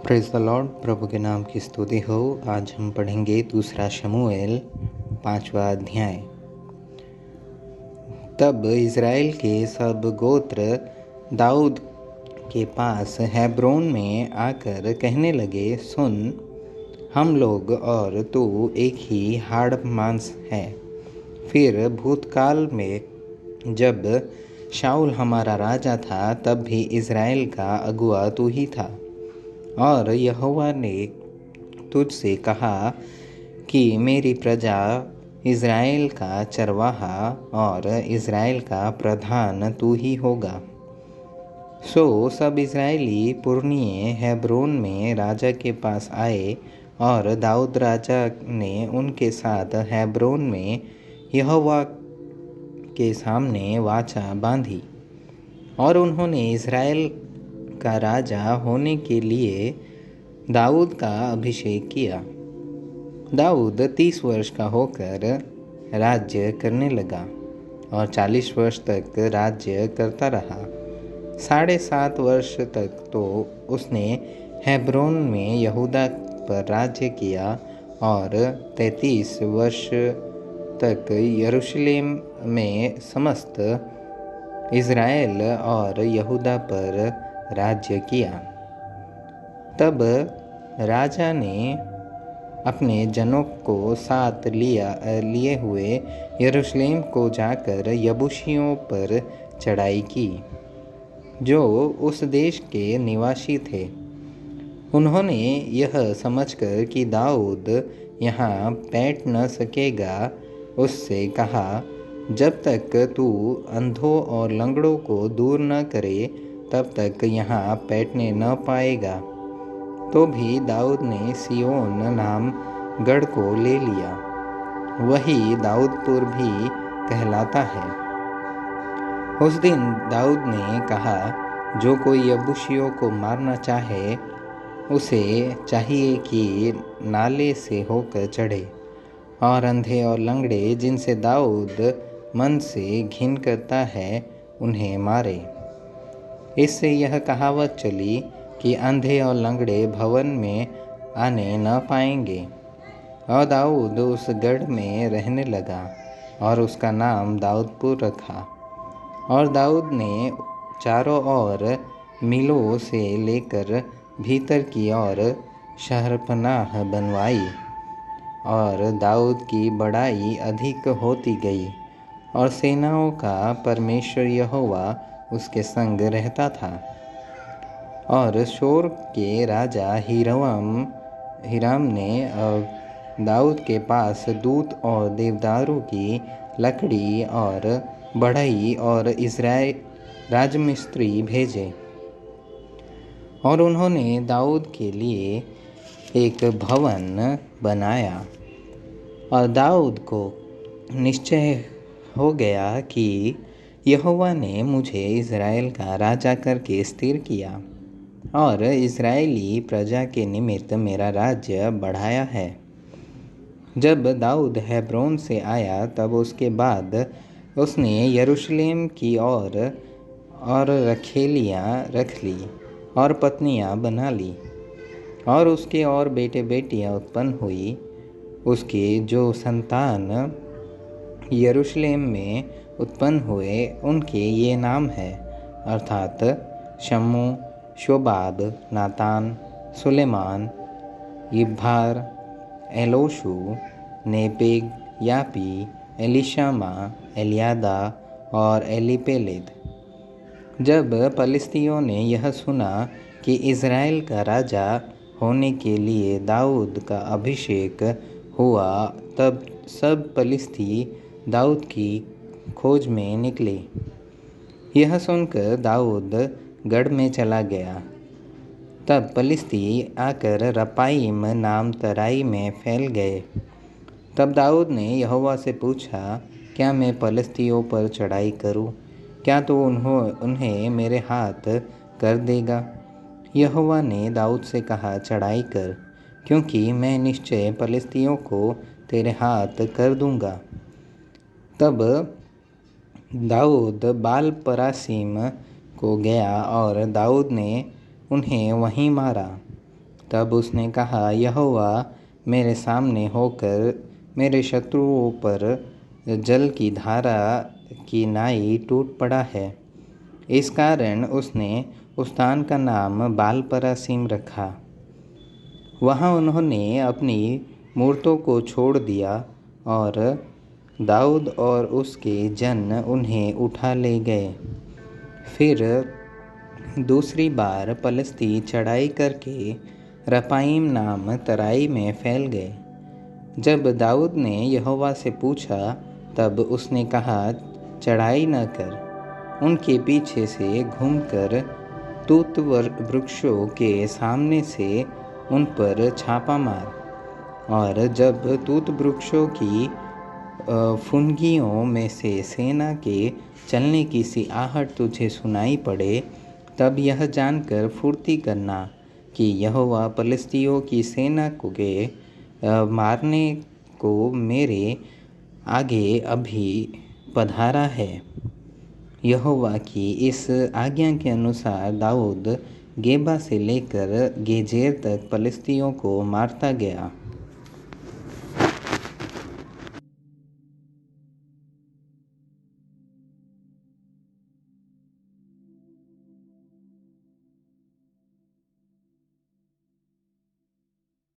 Praise the Lord. प्रभु के नाम की स्तुति हो। आज हम पढ़ेंगे दूसरा शमूएल 5वां अध्याय। तब इज़राइल के सब गोत्र दाऊद के पास हेब्रोन में आकर कहने लगे, सुन, हम लोग और तू एक ही हाड़ मांस है। फिर भूतकाल में जब शाऊल हमारा राजा था, तब भी इज़राइल का अगुआ तू ही था। और यहोवा ने तुझसे कहा कि मेरी प्रजा इज़राइल का चरवाहा और इज़राइल का प्रधान तू ही होगा। सो सब इज़राइली पुरनिये हेब्रोन में राजा के पास आए और दाऊद राजा ने उनके साथ हेब्रोन में यहोवा के सामने वाचा बांधी। और उन्होंने इज़राइल का राजा होने के लिए दाऊद का अभिषेक किया। दाऊद 30 वर्ष का होकर राज्य करने लगा और 40 वर्ष तक राज्य करता रहा। 7.5 वर्ष तक तो उसने हेब्रोन में यहूदा पर राज्य किया और 33 वर्ष तक यरूशलेम में समस्त इज़राइल और यहूदा पर राज्य किया। तब राजा ने अपने जनों को साथ लिए हुए यरूशलेम को जाकर यबूसियों पर चढ़ाई की, जो उस देश के निवासी थे। उन्होंने यह समझकर कि दाऊद यहाँ बैठ न सकेगा, उससे कहा, जब तक तू अंधों और लंगड़ों को दूर न करे, तब तक यहाँ बैठने न पाएगा। तो भी दाऊद ने सिय्योन नाम गढ़ को ले लिया। वही दाऊदपुर भी कहलाता है। उस दिन दाऊद ने कहा, जो कोई यबूसियों को मारना चाहे, उसे चाहिए कि नाले से होकर चढ़े और अंधे और लंगड़े, जिनसे दाऊद मन से घिन करता है, उन्हें मारे। इससे यह कहावत चली कि अंधे और लंगड़े भवन में आने न पाएंगे। और दाऊद उस गढ़ में रहने लगा और उसका नाम दाऊदपुर रखा। और दाऊद ने चारों ओर मीलों से लेकर भीतर की ओर शहरपनाह बनवाई। और दाऊद की बड़ाई अधिक होती गई और सेनाओं का परमेश्वर यहोवा उसके संग रहता था। और शोर के राजा हिराम ने दाऊद के पास दूत और देवदारों की लकड़ी और बढ़ई और इज़राइल राजमिस्त्री भेजे। और उन्होंने दाऊद के लिए एक भवन बनाया। और दाऊद को निश्चय हो गया कि यहोवा ने मुझे इज़राइल का राजा करके स्थिर किया और इज़राइली प्रजा के निमित्त मेरा राज्य बढ़ाया है। जब दाऊद हेब्रोन से आया, तब उसके बाद उसने यरूशलेम की और रखेलियाँ रख ली और पत्नियाँ बना ली। और उसके और बेटे बेटियाँ उत्पन्न हुई। उसके जो संतान यरूशलेम में उत्पन्न हुए, उनके ये नाम हैं, अर्थात शम्मू, शोबाब, नातान, सुलेमान, यिब्हार, एलोशू, नेपेग, यापी, एलीशामा, एलियादा और एलीपेलेद। जब पलिश्तियों ने यह सुना कि इज़राइल का राजा होने के लिए दाऊद का अभिषेक हुआ, तब सब पलिश्ती दाऊद की खोज में निकले। यह सुनकर दाऊद गढ़ में चला गया। तब पलिश्ती आकर रपाईम नाम तराई में फैल गए। तब दाऊद ने यहोवा से पूछा, क्या मैं पलिश्तियों पर चढ़ाई करूं? क्या तू उन्हें मेरे हाथ कर देगा? यहोवा ने दाऊद से कहा, चढ़ाई कर, क्योंकि मैं निश्चय पलिश्तियों को तेरे हाथ कर दूंगा। तब दाऊद बाल परासीम को गया और दाऊद ने उन्हें वहीं मारा। तब उसने कहा, यहोवा मेरे सामने होकर मेरे शत्रुओं पर जल की धारा की नाई टूट पड़ा है। इस कारण उसने उस स्थान का नाम बाल परासीम रखा। वहाँ उन्होंने अपनी मूर्तों को छोड़ दिया और दाऊद और उसके जन उन्हें उठा ले गए। फिर दूसरी बार पलिश्ती चढ़ाई करके रपाईम नाम तराई में फैल गए। जब दाऊद ने यहोवा से पूछा, तब उसने कहा, चढ़ाई न कर, उनके पीछे से घूमकर तूत वृक्षों के सामने से उन पर छापा मार, और जब तूत वृक्षों की फुनगियों में से सेना के चलने की सी आहट तुझे सुनाई पड़े, तब यह जानकर फुर्ती करना कि यहोवा पलिश्तियों की सेना को मारने को मेरे आगे अभी पधारा है। यहोवा की इस आज्ञा के अनुसार दाऊद गेबा से लेकर गेजेर तक पलिश्तियों को मारता गया।